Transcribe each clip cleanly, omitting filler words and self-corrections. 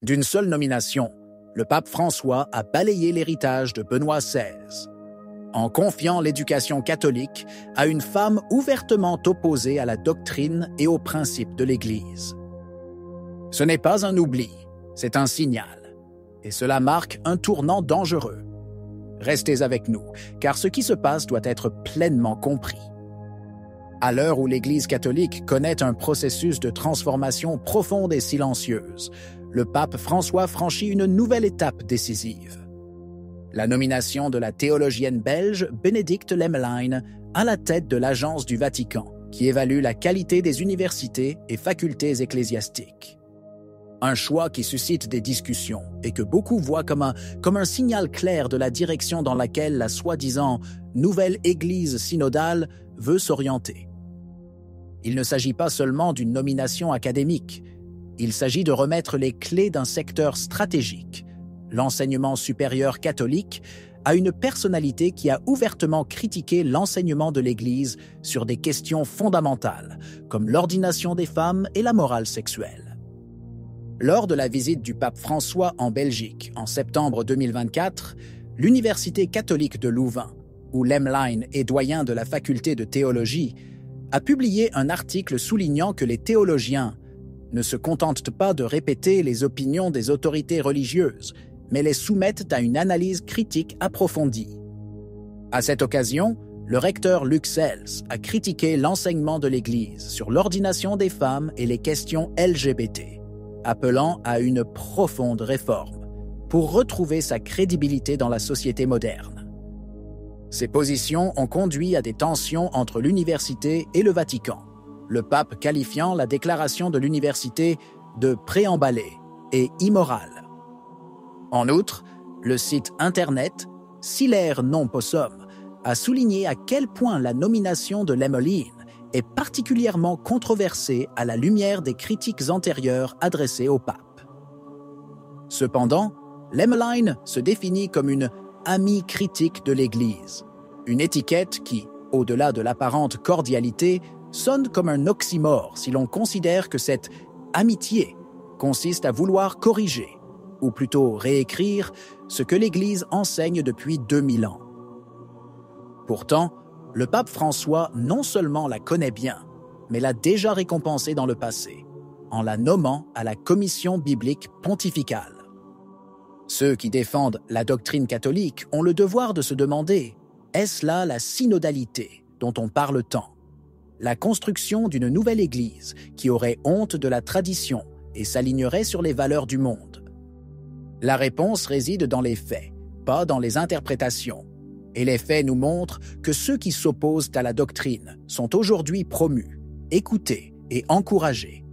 D'une seule nomination, le pape François a balayé l'héritage de Benoît XVI, en confiant l'éducation catholique à une femme ouvertement opposée à la doctrine et aux principes de l'Église. Ce n'est pas un oubli, c'est un signal, et cela marque un tournant dangereux. Restez avec nous, car ce qui se passe doit être pleinement compris. À l'heure où l'Église catholique connaît un processus de transformation profonde et silencieuse, le pape François franchit une nouvelle étape décisive. La nomination de la théologienne belge Bénédicte Lemelijn à la tête de l'Agence du Vatican, qui évalue la qualité des universités et facultés ecclésiastiques. Un choix qui suscite des discussions et que beaucoup voient comme un signal clair de la direction dans laquelle la soi-disant nouvelle Église synodale veut s'orienter. Il ne s'agit pas seulement d'une nomination académique, il s'agit de remettre les clés d'un secteur stratégique, l'enseignement supérieur catholique, à une personnalité qui a ouvertement critiqué l'enseignement de l'Église sur des questions fondamentales, comme l'ordination des femmes et la morale sexuelle. Lors de la visite du pape François en Belgique en septembre 2024, l'Université catholique de Louvain, où Lemelijn est doyen de la faculté de théologie, a publié un article soulignant que les théologiens ne se contentent pas de répéter les opinions des autorités religieuses, mais les soumettent à une analyse critique approfondie. À cette occasion, le recteur Luc Sels a critiqué l'enseignement de l'Église sur l'ordination des femmes et les questions LGBT, appelant à une profonde réforme pour retrouver sa crédibilité dans la société moderne. Ces positions ont conduit à des tensions entre l'université et le Vatican, le pape qualifiant la déclaration de l'université de préemballée et immorale. En outre, le site internet Silaire non possum a souligné à quel point la nomination de Lemelijn est particulièrement controversée à la lumière des critiques antérieures adressées au pape. Cependant, Lemelijn se définit comme une amie critique de l'Église, une étiquette qui, au-delà de l'apparente cordialité, sonne comme un oxymore si l'on considère que cette amitié consiste à vouloir corriger, ou plutôt réécrire, ce que l'Église enseigne depuis 2000 ans. Pourtant, le pape François non seulement la connaît bien, mais l'a déjà récompensée dans le passé, en la nommant à la commission biblique pontificale. Ceux qui défendent la doctrine catholique ont le devoir de se demander, est-ce là la synodalité dont on parle tant? La construction d'une nouvelle Église qui aurait honte de la tradition et s'alignerait sur les valeurs du monde? La réponse réside dans les faits, pas dans les interprétations. Et les faits nous montrent que ceux qui s'opposent à la doctrine sont aujourd'hui promus, écoutés et encouragés,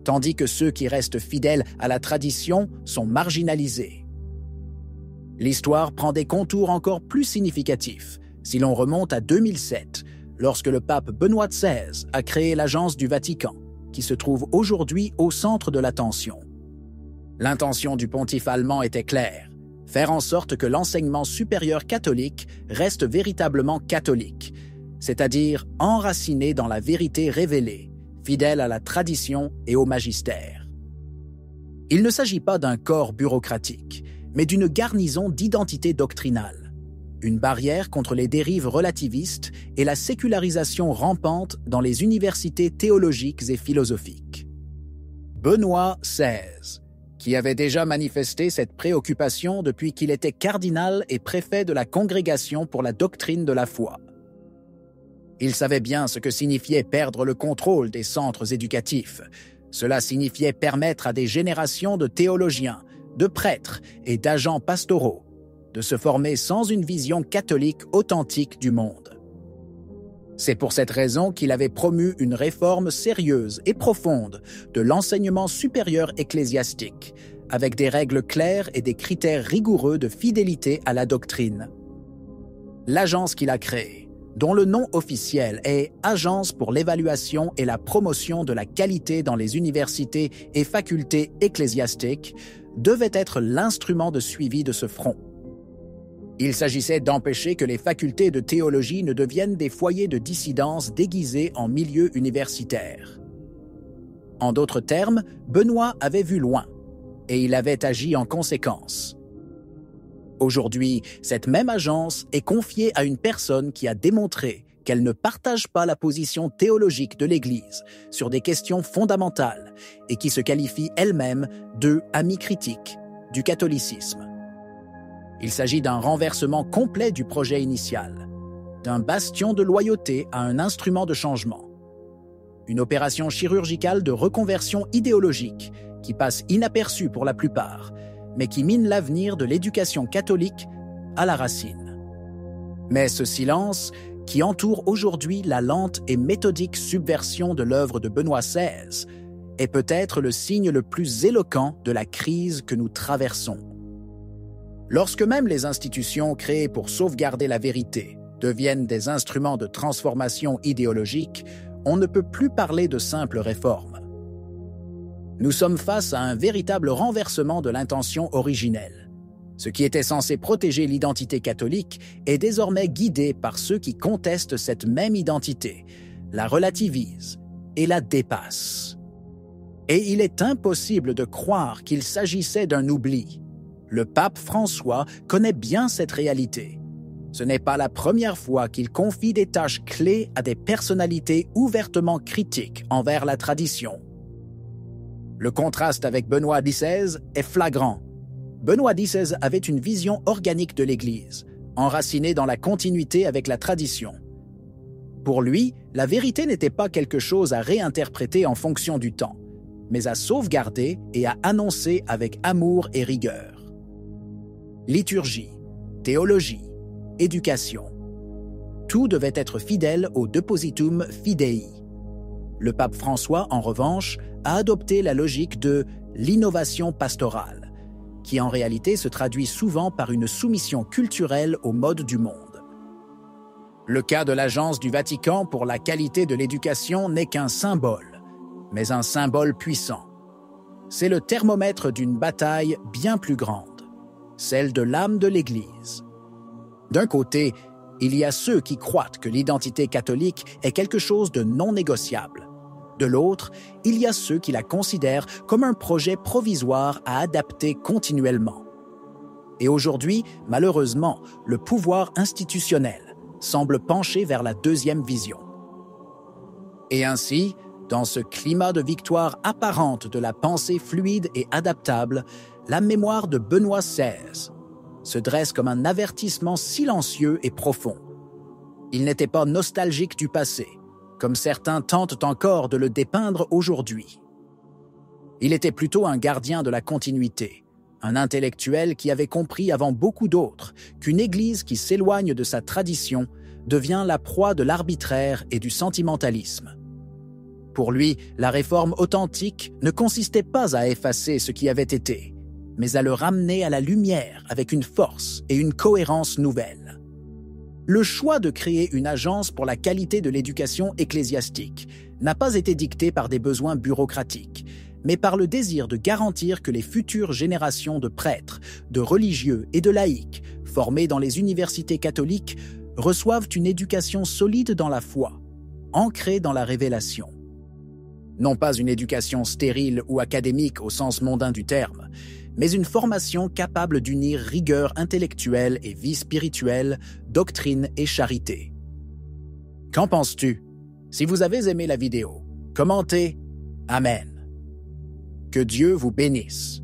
tandis que ceux qui restent fidèles à la tradition sont marginalisés. L'histoire prend des contours encore plus significatifs si l'on remonte à 2007, lorsque le pape Benoît XVI a créé l'Agence du Vatican, qui se trouve aujourd'hui au centre de l'attention. L'intention du pontife allemand était claire: faire en sorte que l'enseignement supérieur catholique reste véritablement catholique, c'est-à-dire enraciné dans la vérité révélée, fidèle à la tradition et au magistère. Il ne s'agit pas d'un corps bureaucratique, mais d'une garnison d'identité doctrinale, une barrière contre les dérives relativistes et la sécularisation rampante dans les universités théologiques et philosophiques. Benoît XVI, qui avait déjà manifesté cette préoccupation depuis qu'il était cardinal et préfet de la Congrégation pour la doctrine de la foi. Il savait bien ce que signifiait perdre le contrôle des centres éducatifs. Cela signifiait permettre à des générations de théologiens, de prêtres et d'agents pastoraux de se former sans une vision catholique authentique du monde. C'est pour cette raison qu'il avait promu une réforme sérieuse et profonde de l'enseignement supérieur ecclésiastique, avec des règles claires et des critères rigoureux de fidélité à la doctrine. L'agence qu'il a créée, dont le nom officiel est Agence pour l'évaluation et la promotion de la qualité dans les universités et facultés ecclésiastiques, devait être l'instrument de suivi de ce front. Il s'agissait d'empêcher que les facultés de théologie ne deviennent des foyers de dissidence déguisés en milieu universitaire. En d'autres termes, Benoît avait vu loin. et il avait agi en conséquence. Aujourd'hui, cette même agence est confiée à une personne qui a démontré qu'elle ne partage pas la position théologique de l'Église sur des questions fondamentales et qui se qualifie elle-même de « amie critique » du catholicisme. Il s'agit d'un renversement complet du projet initial, d'un bastion de loyauté à un instrument de changement. Une opération chirurgicale de reconversion idéologique qui passe inaperçue pour la plupart, mais qui mine l'avenir de l'éducation catholique à la racine. Mais ce silence, qui entoure aujourd'hui la lente et méthodique subversion de l'œuvre de Benoît XVI, est peut-être le signe le plus éloquent de la crise que nous traversons. Lorsque même les institutions créées pour sauvegarder la vérité deviennent des instruments de transformation idéologique, on ne peut plus parler de simples réformes. Nous sommes face à un véritable renversement de l'intention originelle. Ce qui était censé protéger l'identité catholique est désormais guidé par ceux qui contestent cette même identité, la relativisent et la dépassent. Et il est impossible de croire qu'il s'agissait d'un oubli. Le pape François connaît bien cette réalité. Ce n'est pas la première fois qu'il confie des tâches clés à des personnalités ouvertement critiques envers la tradition. Le contraste avec Benoît XVI est flagrant. Benoît XVI avait une vision organique de l'Église, enracinée dans la continuité avec la tradition. Pour lui, la vérité n'était pas quelque chose à réinterpréter en fonction du temps, mais à sauvegarder et à annoncer avec amour et rigueur. Liturgie, théologie, éducation. Tout devait être fidèle au Depositum Fidei. Le pape François, en revanche, a adopté la logique de l'innovation pastorale, qui en réalité se traduit souvent par une soumission culturelle au mode du monde. Le cas de l'Agence du Vatican pour la qualité de l'éducation n'est qu'un symbole, mais un symbole puissant. C'est le thermomètre d'une bataille bien plus grande, celle de l'âme de l'Église. D'un côté, il y a ceux qui croient que l'identité catholique est quelque chose de non négociable. De l'autre, il y a ceux qui la considèrent comme un projet provisoire à adapter continuellement. Et aujourd'hui, malheureusement, le pouvoir institutionnel semble pencher vers la deuxième vision. Et ainsi, dans ce climat de victoire apparente de la pensée fluide et adaptable, la mémoire de Benoît XVI se dresse comme un avertissement silencieux et profond. Il n'était pas nostalgique du passé, comme certains tentent encore de le dépeindre aujourd'hui. Il était plutôt un gardien de la continuité, un intellectuel qui avait compris avant beaucoup d'autres qu'une Église qui s'éloigne de sa tradition devient la proie de l'arbitraire et du sentimentalisme. Pour lui, la réforme authentique ne consistait pas à effacer ce qui avait été, mais à le ramener à la lumière avec une force et une cohérence nouvelles. Le choix de créer une agence pour la qualité de l'éducation ecclésiastique n'a pas été dicté par des besoins bureaucratiques, mais par le désir de garantir que les futures générations de prêtres, de religieux et de laïcs formés dans les universités catholiques reçoivent une éducation solide dans la foi, ancrée dans la révélation. Non pas une éducation stérile ou académique au sens mondain du terme, mais une formation capable d'unir rigueur intellectuelle et vie spirituelle, doctrine et charité. Qu'en penses-tu? Si vous avez aimé la vidéo, commentez. Amen. Que Dieu vous bénisse.